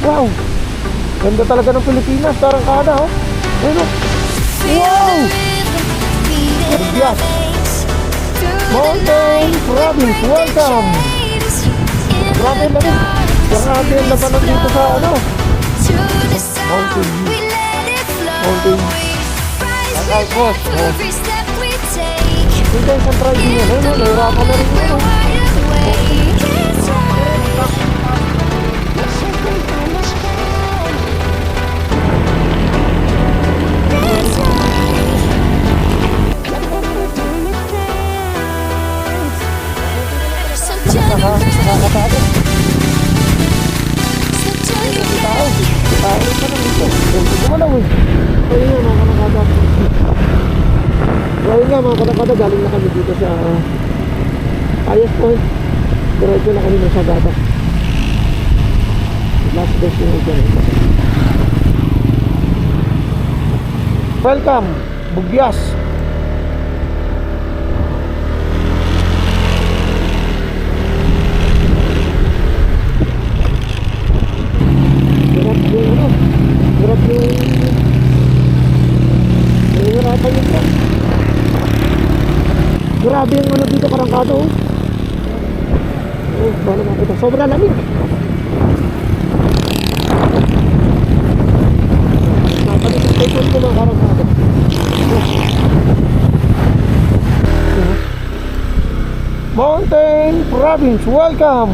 Wow! Ganda talaga ng Pilipinas, tarangkada oh. Ayun oh. Wow! Yes. Mountain Province, welcome! Grabe na rin. Grabe ang labanan dito sa ano. Mountain View. Mountain at Alcos. Oh. Yung guys ang driving yan. Ayun oh, nahirapan na rin yun oh. Nakakatawa. Tao pa lang dito. Gumalaw eh. Ayun nga mga kanakada. Ayun nga mga kanakada, galing na kami dito sa highest point. Diretso na kami ng Sagada. Last destination. Welcome, Bugyas. Grabe yung ano dito, karangkada oh. Oh, bala makita. Sobrang lamig. Napalit ang station ko ng karangkada. Mountain Province, welcome!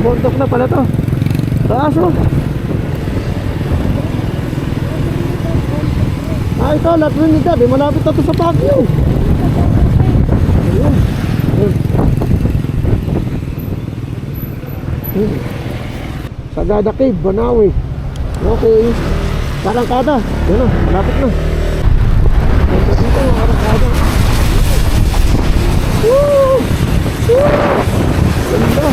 Bundok na pala to. Taas oh. Ay, ito, La Trinidad, eh, malapit na ito sa Baguio. Ayun. Sagada Cave, Banawe. Okay. Karangkada. Yan o, malapit na. Dito, karangkada. Woo! Woo! Ganda.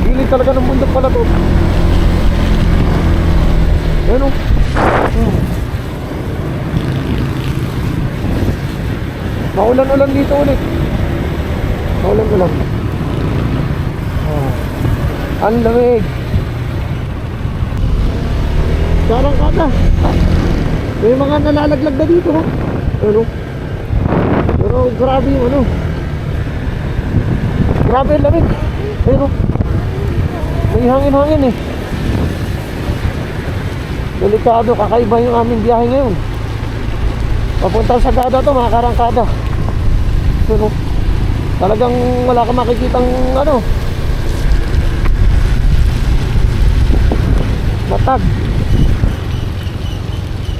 Gilid talaga ng bundok pala to. Yan o. Maulan-ulan dito ulit. Maulan-ulan. Ang lamig. Karangkada. May mga nalalaglag na dito. Ano? Pero grabe yung ano. Grabe ang lamig. Pero may hangin-hangin eh. Delikado, kakaiba yung aming biyahe ngayon. Papunta sa Sagada to, mga karangkada. Pero talagang wala ka makikitang ano, matag.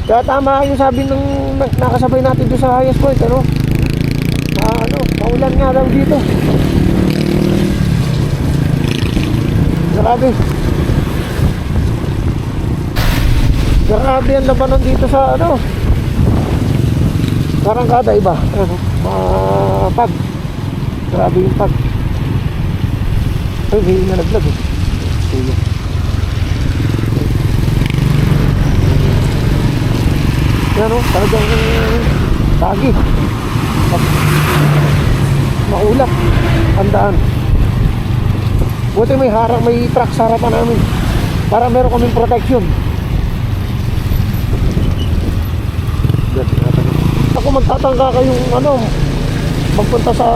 Kaya tama yung sabi ng nakasabay natin doon sa highest point, ano? Maulan nga daw dito. Grabe. Grabe ang labanan dito sa ano, karangkada, iba. Ano? Pag. Grabe yung pag. Ay, may nalaglag eh. Sige. Yan o, talagang tagi. Maulap ang daan. Buti may harang, may truck sa harapan namin para meron kaming protection. Ako magtatangka kayong ano, magpunta sa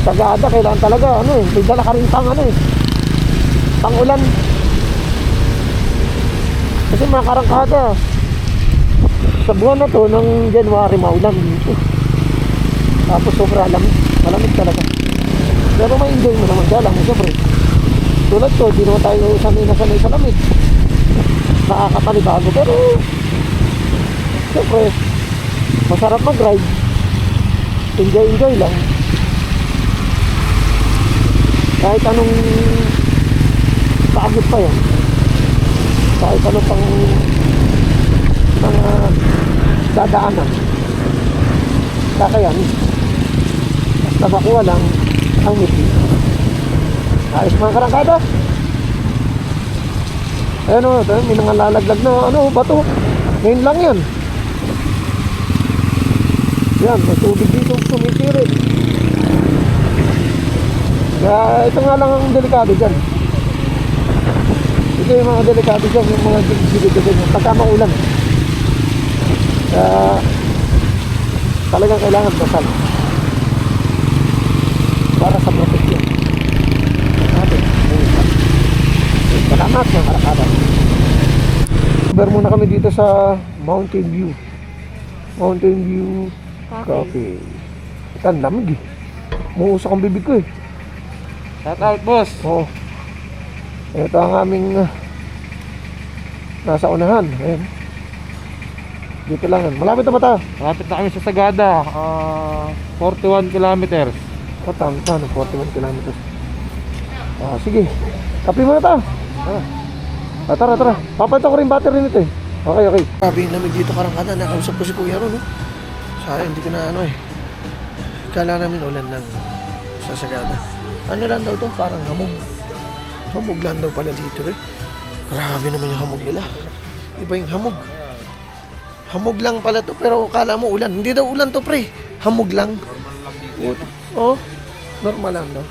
Sagada, kailangan talaga ano eh, may dala ka rin pang ano eh, pang ulan. Kasi mga karangkada, sa buwan na to ng January, maulan dito. Tapos sobra malamig talaga. Pero may enjoy mo naman siya lang, siyempre. Tulad ko, di naman tayo sanay na sanay sa lamig. Nakakapanibago, pero siyempre masarap mag-ride. Enjoy lang. Kahit anong pagod pa yan, kahit anong pang mga dadaanan, kakayan. Basta makuha lang ang ngiti. Ayos mga karangkada. Ayan o, may nangalalaglag na ano, bato. Ngayon lang yan. Yan, may tubig dito sumisiri. Kaya ito nga lang ang delikado dyan. Ito yung mga delikado dyan, yung mga gilid dyan, pagka maulan. Kaya talagang kailangan basal para sa protection natin. Salamat mga karakada. Ber muna kami dito sa Mountain View Coffee. Ito ang lamig eh. Muusa kong bibig ko eh. Shout out, boss. Oo. Ito ang aming nasa unahan. Ayan. Dito lang. Malapit na ba tayo? Malapit na kami sa Sagada. 41 kilometers. Paano? 41 kilometers. Sige. Kape muna tayo. Tara. Papalitan ko rin battery nito eh. Okay. Grabe yung lamig dito karangkada. Nakausap ko si Kuya Ron, no? Sayang, hindi ko na ano eh. Kala namin ulan lang sa Sagada. Ano lang daw to? Parang hamog. Hamog lang daw pala dito eh. Grabe naman yung hamog nila. Iba yung hamog. Hamog lang pala to, pero kala mo ulan. Hindi daw ulan to, pre. Hamog lang. Oh, normal lang daw.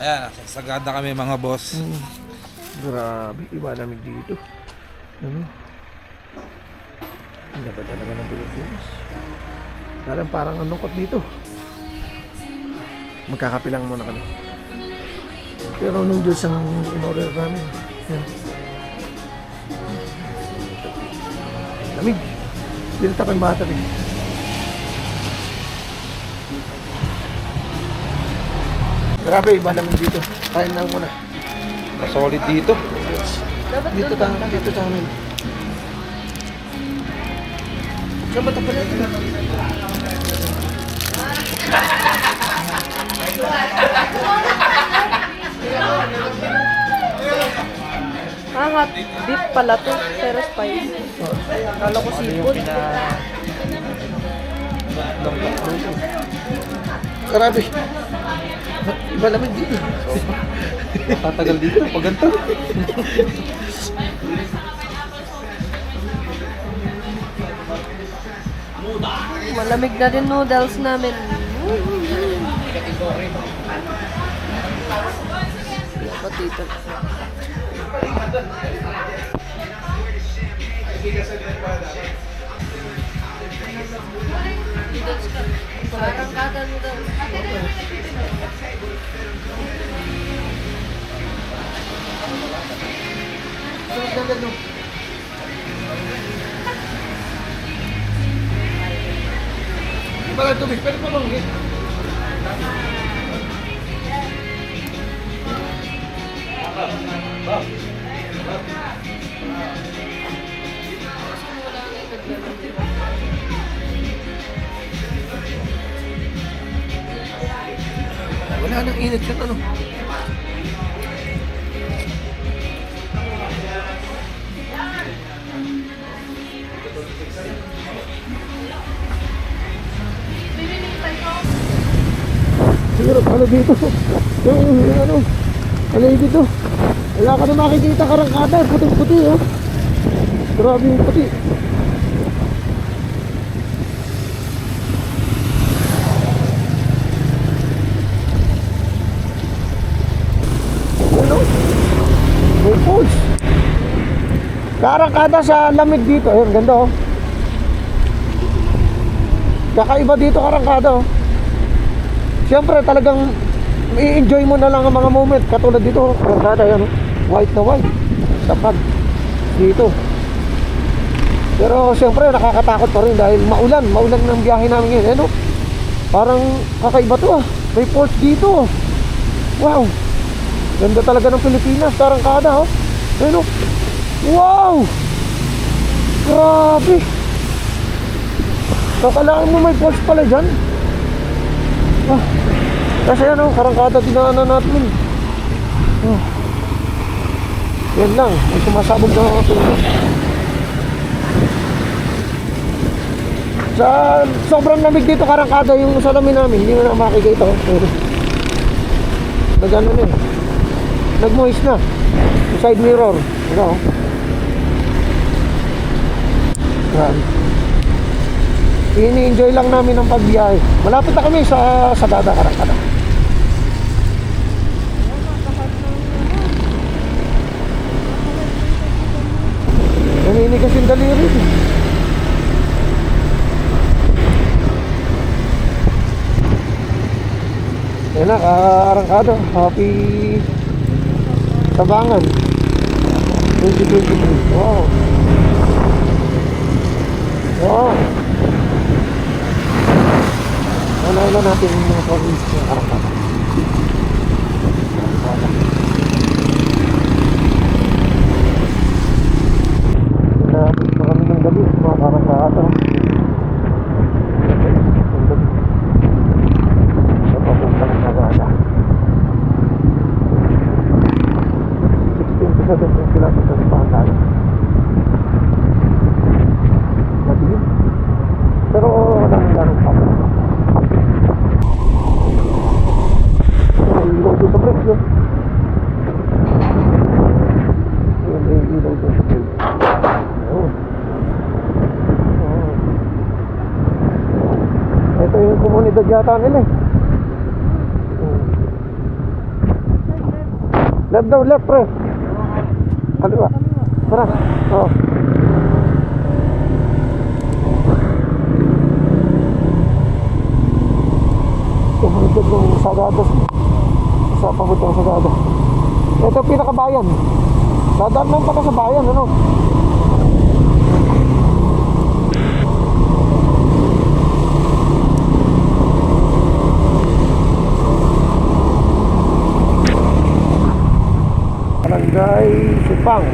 Ayan, sa Sagada kami mga boss. Grabe, iba lamig dito. Ano? Ang ganda talaga ng Pilipinas. Parang ang lungkot dito. Magkakapilang muna kami. Pero noodles ang in-order namin. Yan. Lamig. Pinta pa yung battery. Grabe, iba naman dito. Kain lang muna. Solid dito. Dito tayo namin. Saan ba ito pala ito? Hot beef pala to, pero spicy. Kala ko seafood. Grabe. Iba naman dito. Tatagal dito pag ganito. Malamig na din noodles namin. Patito. Parang kada noodles. Iba lang tubig, pero palonggi. Wala nang init yan, ano? Siguro, ano dito? Ano dito? Wala ka na makikita karangkada, puting-puti, oh. Grabe yung puti. Ano? May falls. Karangkada sa lamig dito. Ayun, ganda, oh. Kakaiba dito karangkada, oh. Siyempre talagang i-enjoy mo na lang ang mga moment. Katulad dito, karangkada yan, oh. White na white. Tapag dito. Pero siyempre nakakatakot pa rin dahil maulan ng biyahe namin ngayon. Ano? Parang kakaiba to, ah. May falls dito, oh. Wow. Ganda talaga ng Pilipinas, karangkada, oh. Ano? Wow. Grabe. Kakalaan mo may falls pala dyan. Ah. Kasi ano, karangkada dinaanan natin. Oh. Yan lang, may sumasabog na mga tubig. Sa sobrang lamig dito karangkada yung salamin namin, hindi mo na makikita ko. Pero nag-ano na eh, nag-moist na yung side mirror. Ito, oh. Grabe. Ini-enjoy lang namin ang pagbiyahe. Malapit na kami sa Sagada, Arangkada. Naninigas yung daliri. Yan na, Arangkada. Happy Tabangan 2023. Wow. Wow. Ano natin yung mga province ng Arangkada. Napit pa kami ng gabi, mga Arangkada. Sa papuntang Sagada. 16 to 17 kilometers pa ang tayo. Madilim. Pero walang pa. Ilaw doon sa brakes yun. Yun, may ilaw doon sa brakes. Ayun. Ito yung komunidad yata nila eh. Left daw, left pre. Kaliwa. Tara. Oo. Komunidad ng Sagada. Sa papuntang Sagada. Ito pinakabayan. Dadaan lang pala sa bayan, ano? Barangay Sipang.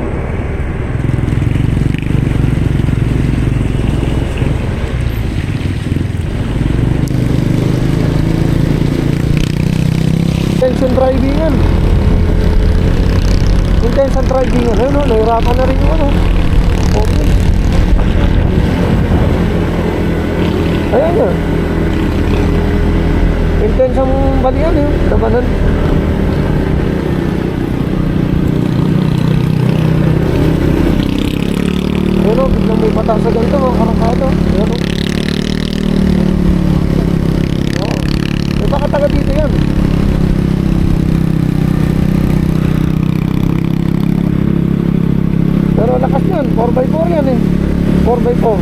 Intention driving yan. Intention driving yan. Ayun o, nahirapan na rin yung ano. Okay. Ayan yan. Intention balian yun. Labanan. Ayun o, biglang may mata sa ganito mga Arangkada. Ayun o. Oo. May baka taga dito yan. Pero lakas yan, 4x4 yan eh. 4x4.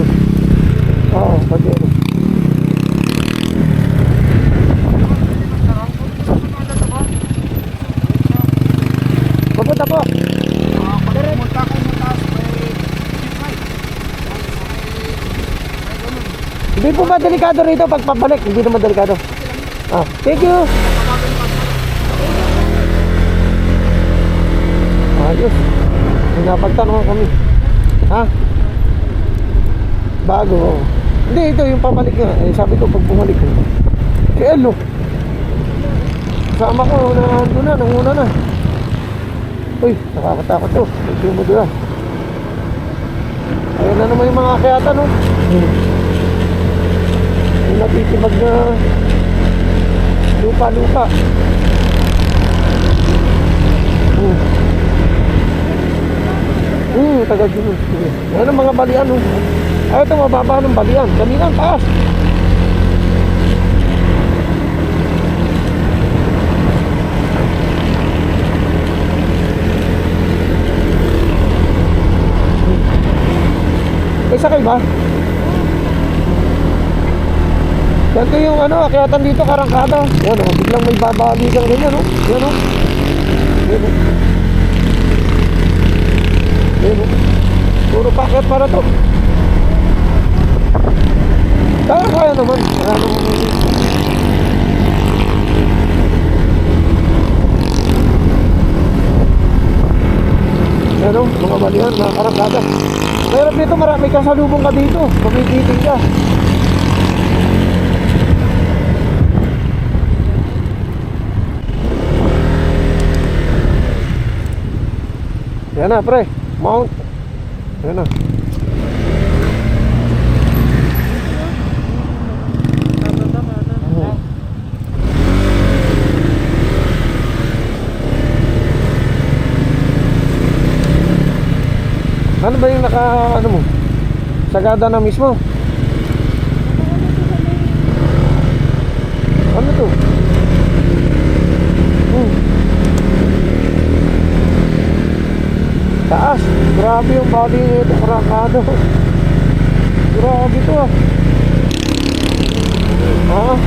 Oo, pagkero. Papunta po. Pumunta ko mo taas may Hindi po ba delikado rito pag pabalik? Hindi naman delikado. Thank you. Ayos. Pinapagtanong kami. Ha? Bago. Hindi, ito yung pabalik nga. Eh, sabi ko pag bumalik ko. Si Elo. Kasama ko na doon na, nanguna na. Uy, nakakatakot to. Ito mo doon. Ayan na naman yung mga kayata, no? Yung natitibag na lupa-lupa. Tagal dito. Ayan ang mga balian, no? Ay, ito mababa ng balian. Kanina ang taas. May sakay ba? Ganito yung ano, akyatan dito, Arangkada. Yan o, biglang may babalikan rin yan o. Yan o. Yan o. Yan o. Puro pakyat para to. Kaya naman. Kaya naman. Yan o, mga balihan, mga Arangkada. Mayroon dito, marami kasalubong ka dito. Pumititing ka. Yan na, pre. Mount. Yan na. Ano ba yung ano mo? Sagada na mismo? body nito, karangkado. Grabe to ah. Ha?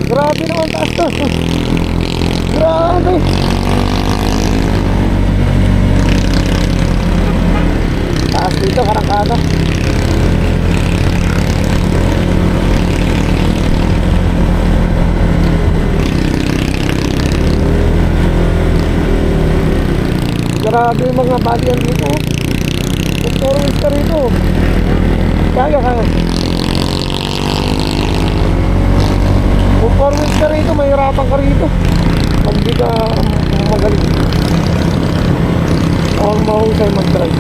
Grabe naman taas to. Grabe. Taas dito, karangkado. Grabe yung mga balian dito. Pag-forward ka rito. Kaya. Pag-forward ka rito, mahirapan ka rito. Pag di ka magaling. O mahusay mag-drive.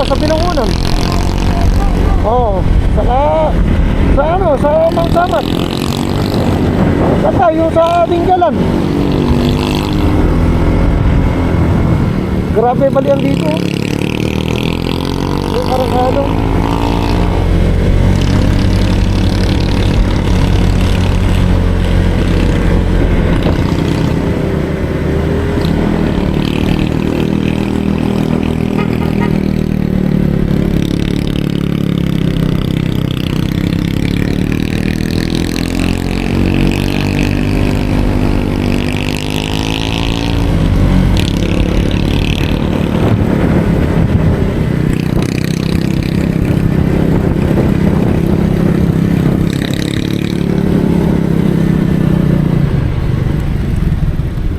Sa Binangonan. Sa Mangsamat. Sa tayo sa Dinggalan. Grabe balian dito. Yung karangkado.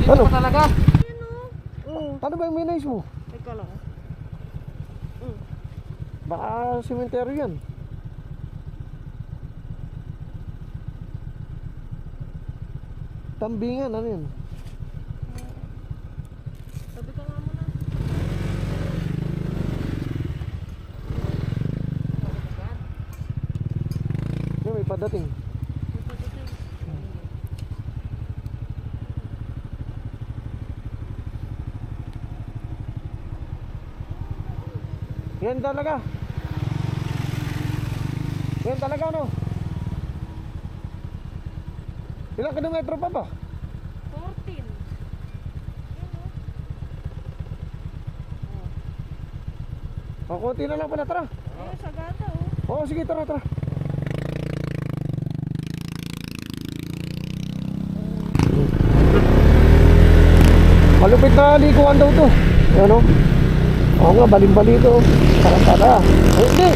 Dito pa talaga. Ano ba yung minais mo? Teka lang. Baka sementeryo yan. Tambingan, ano yun? Sabi ka nga muna. May padating. Yan talaga. Yan talaga, no? Ilang kilometro pa ba? 14. Konti na lang pala, tara. Sagada Oo, sige, tara. Malupit na likuan daw to. Ano? Oo nga, balimbali to. Tara. Hindi.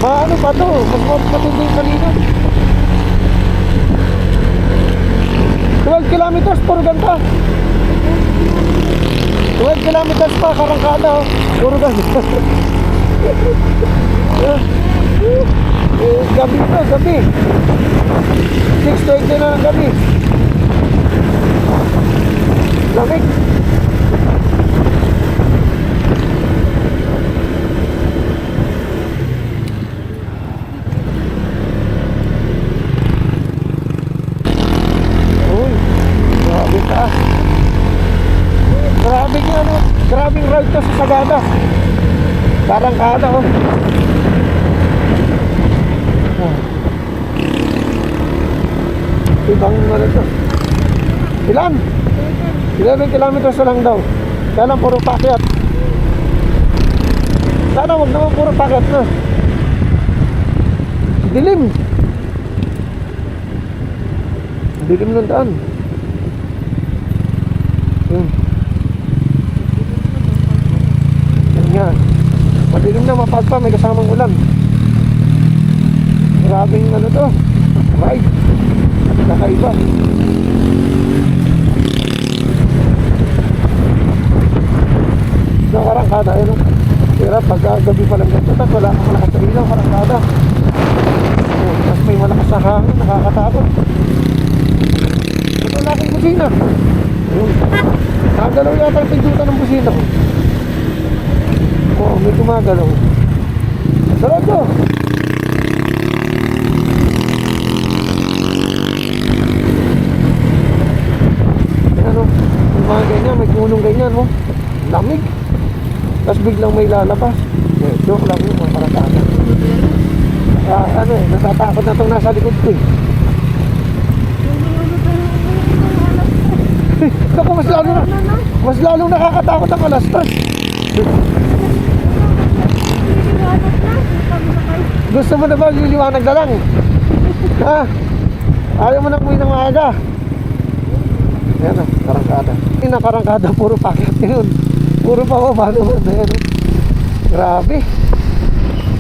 Maano pa to? Mas matindi yung kanina. 12 kilometers puro ganda. 12 kilometers pa, karangkada. Puro ganda. Gabi to, gabi. 6:20 na ng gabi. Lamig. Grabing ride to sa Sagada. Karangkada, oh. Ibang ano to. Ilan? 11 kilometers lang daw. Kaya lang puro pakyat. Sana wag naman puro pakyat na. Dilim. Dilim ng daan. Yan. Madilim na, mapagpa, may kasamang ulan. Grabing ano to, ride. Kakaiba. Sa karangkada, yun o. Pero pagka gabi pa lang ganito, tapos wala kang malakas sa ilaw, karangkada. Tapos may malakas sa hangin, nakakatakot. Ito wala akong busina. Yun. Nakagalaw yata ang pindutan ng busina ko. Oo, may tumagalaw. Sarado! Ano, yung mga ganyan, may punong ganyan, oh. Lamig. Tapos biglang may lalabas. Joke lang yun, mga paratata. Ano eh, natatakot na itong nasa likod ko eh. Naku, mas lalong nakakatakot ang alas 3. Gusto mo na ba liliwanag na lang? Ha? Ayaw mo nang uwi ng maaga? Ayan o, karangkada. Hindi na karangkada, puro packet yun. Puro pababa naman. Ayan o. Grabe.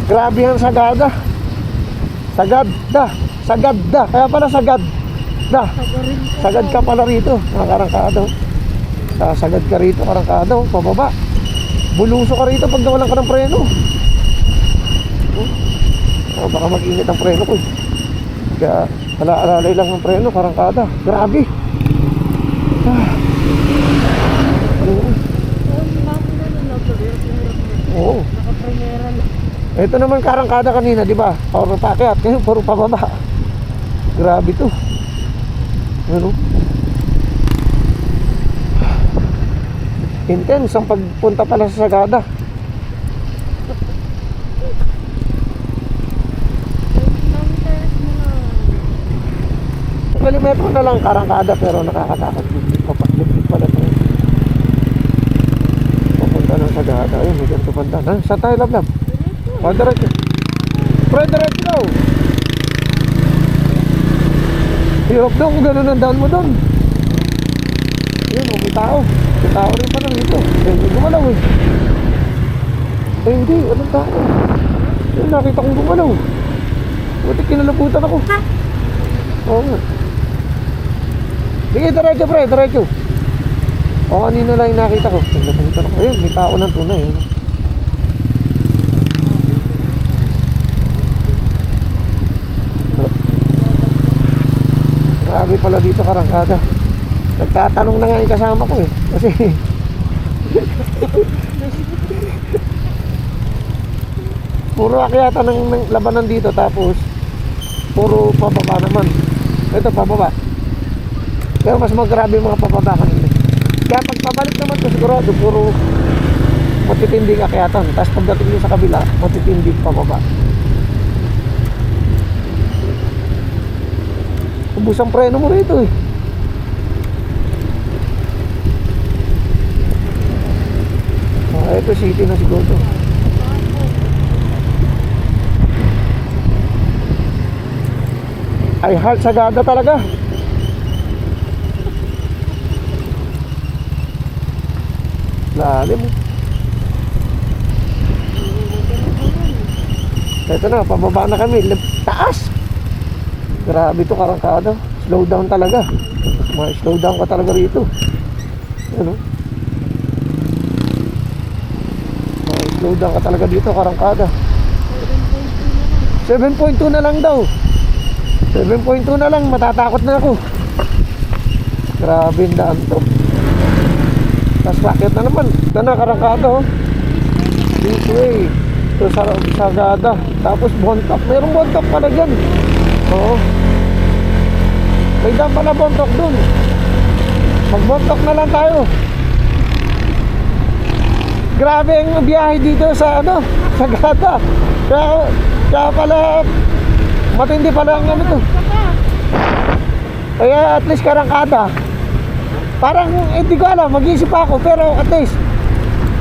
Grabe ang Sagada. Sagada. Kaya pala Sagada. Sagad ka pala rito, mga karangkada. Sasagad ka rito, karangkada. Pababa. Buluso ka rito pag nawalan ka ng preno. Oh, baka mag-init ang preno ko. Kaya ala-alalay lang ang preno, karangkada. Grabe. Oo. Ito naman karangkada kanina, di ba? Puro pakyat, ngayon puro pababa. Grabe to. Ano? Intense ang pagpunta pala sa Sagada. Metro na lang karangkada pero nakakatakot. Papaklit pala ito. Papunta ng Sagada. Ayun, may ganito banda. Saan tayo, Lablab? O, diretso. Pre, diretso. Hirap daw kung gano'n ang daan mo doon. Ayun, may tao. May tao rin pala dito. Hindi gumalaw eh. Hindi, anong tao? Ayun, nakita kong gumalaw. Buti kinalabutan ako. Oo nga. Sige, diretso pre, diretso. O, kanina lang yung nakita ko. Kinalabutan ako. Ayun, may tao ng tunay. Grabe pala dito karangkada. Nagtatanong na nga yung kasama ko eh. Kasi puro akyata ng labanan dito. Tapos puro pababa naman. Ito pababa. Pero mas magrabe yung mga pababa kanina. Kaya pag pabalik naman ko sigurado puro matitinding akyatan. Tapos pagdating nyo sa kabila, matitinding pababa. Ubus ang preno mo rito eh. Ito city na siguro to. Ay heart Sagada talaga. Lalim. Ito na, pababa na kami. Taas. Grabe to karangkada. Slow down talaga. Slow down ka talaga rito. Ano? Slow down ka talaga dito karangkada. 7.2 na lang daw. 7.2 na lang, matatakot na ako. Grabe ang daan to. Tapos bakit na naman. Ito na karangkada oh. This way. Ito Sagada. Tapos Bontoc. Mayroong Bontoc pala dyan. Oo. May dam pala Bontoc dun. Mag-Bontoc na lang tayo. Grabe ang biyahe dito sa ano, Sagada. Kaya pala matindi pala ang ano to. Kaya at least karangkada. Parang hindi ko alam, mag-iisip ako pero at least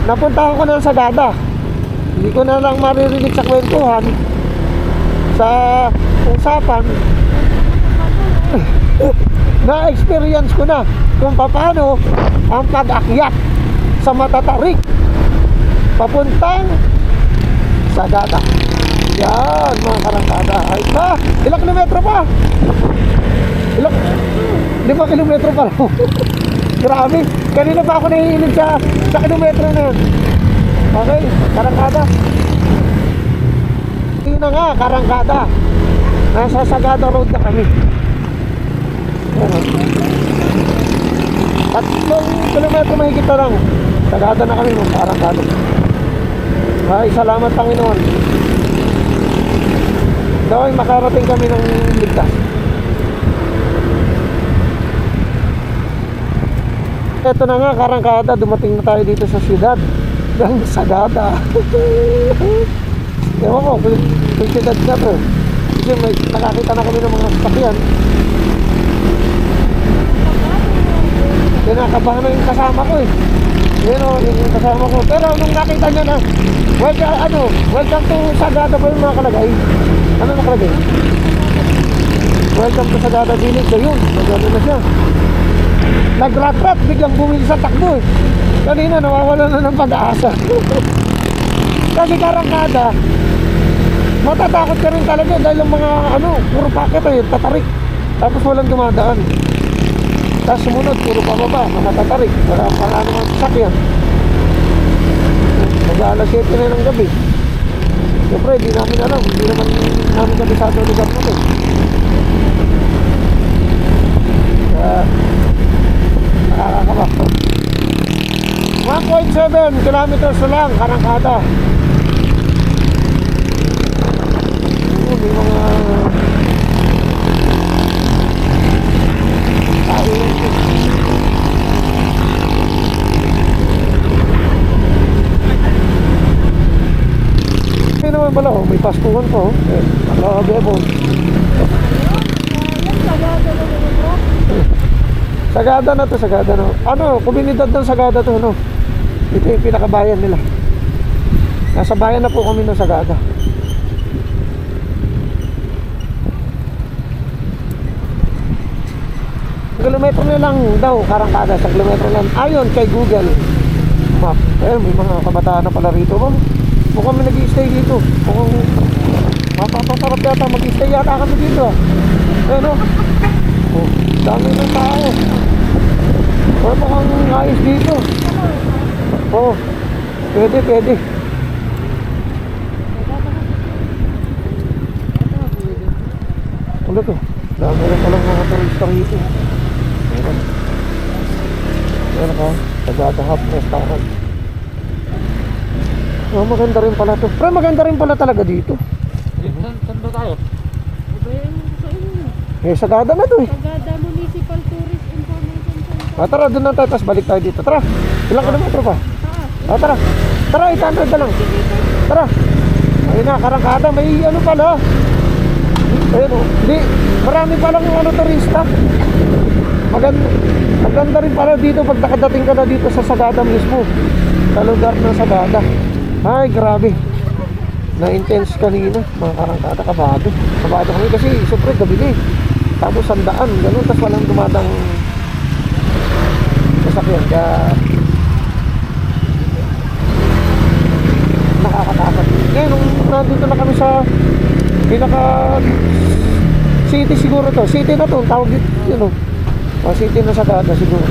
napunta ko na sa Sagada. Hindi ko na lang maririnig sa kwentuhan, sa usapan. Na-experience ko na kung paano ang pag-akyat sa matatarik papuntang Sagada. Yan mga karangkada. Ay pa, ilang kilometro pa? 5 kilometro pa lang. Grabe, kanina pa ako nahihilig sa kilometro na yun. Okay, karangkada. Yun na nga, karangkada. Nasa Sagada Road na kami. 3 kilometro mahigit na lang. Sagada na kami mga karangkada. Ay, salamat Panginoon. Daway makarating kami ng ligtas. Ito na nga karangkada, dumating na tayo dito sa siyudad ng Sagada. Ewan ko kung siyudad na to. Kasi may nakakita na kami ng mga sasakyan. kinakabahan na yung kasama ko eh. Yun o, yung kasama ko. Pero nung nakita niya na, welcome to Sagada ba yung mga kalagay? Ano nakalagay? Welcome to Sagada Village. So yun, magano na siya. Nag-rat-rat, biglang bumili sa takbo eh. Kanina nawawala na ng pag-aasa. Kasi karangkada, matatakot ka rin talaga dahil yung mga puro packet eh, tatarik. Tapos walang dumadaan. Tapos sumunod, puro pababa, mga tatarik. Wala naman sasakyan. Mag-aalas 7 na ng gabi. Siyempre, di namin alam. Hindi naman namin kabisado ang lugar natin. Kaya, nakakakaba. 1.7 kilometers na lang, karangkada. May mga tao yun. May naman pala, may paskuhan pa nakabebon. Sagada na to, Sagada na. Komunidad ng Sagada to, Ito yung pinakabayan nila. Nasa bayan na po kami ng Sagada. Kilometro na lang daw, karangkada sa kilometro lang. Ayon kay Google Map. May mga kabataan na pala rito. Mukhang may nag-i-stay dito. Mukhang mapapasarap yata mag-i-stay yata kami dito. Dami ng tao. Mukhang ayos dito. Pwede. Ano to? Dami na palang mga turista rito. Ayan ka, Sagada Hub Restaurant. Maganda rin pala to. Pero maganda rin pala talaga dito. Saan ba tayo? Sagada na to eh. Sagada Municipal Tourist Information Center. Tara, doon na tayo, tapos balik tayo dito. Tara, ilang kilometro pa? Tara, 800 na lang. Tara. Ayun na, karangkada, may pala. Ayun o, hindi, marami palang turista. Maganda rin pala dito pag nakadating ka na dito sa Sagada mismo, sa lugar ng Sagada. Ay, grabe. Na-intense kanina, mga karangkada, kabado kami kasi siyempre gabi na eh. Tapos sandaan, gano'n, tapos walang dumadang sasakyan. Kaya nakakatakot. Ngayon, nung nandito na kami sa pinaka city siguro to. City na to, tawag dito, city na Sagada siguro.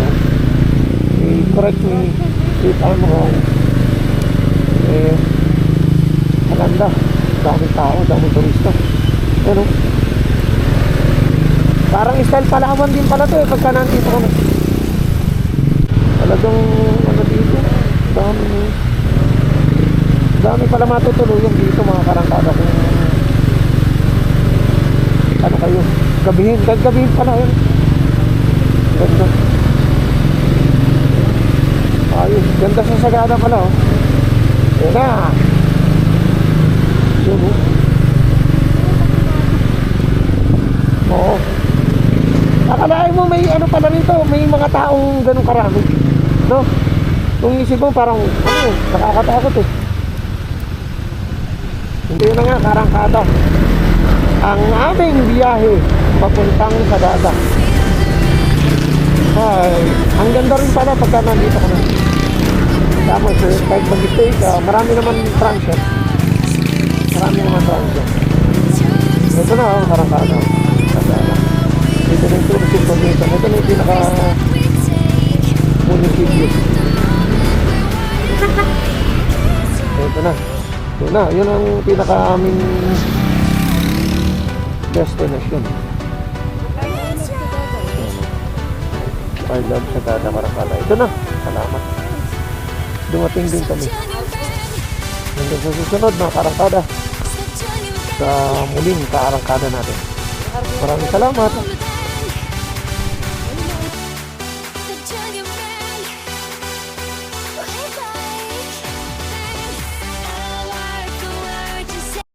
Correct me if I'm wrong. Maganda. Daming tao, daming turista. Parang style Palawan din pala to pagka nandito ka na. Talagang dito. Dami pala matutuluyan dito mga karangkada kung kayo. Gabihin pala yun. Ganda. Ayun, ganda sa Sagada pala Yan na. Yun Oo. Akalain mo may pala rito, may mga taong ganun karami. Kung isip mo parang nakakatakot eh. Hindi na nga, karangkada. Ang aming biyahe papuntang Sagada. Ay, ang ganda rin pala pagka nandito ka na. Tapos kahit mag-stay ka, marami naman transient. Ito na karangkada. Ito na yung tourism commission. Ito na yung pinaka munisipyo. Ito na, yun ang pinaka aming destination. I love Sagada Karangkada. Ito na, salamat. Dumating din kami. Hanggang sa susunod mga karangkada. Sa muling karangkada natin. Maraming salamat.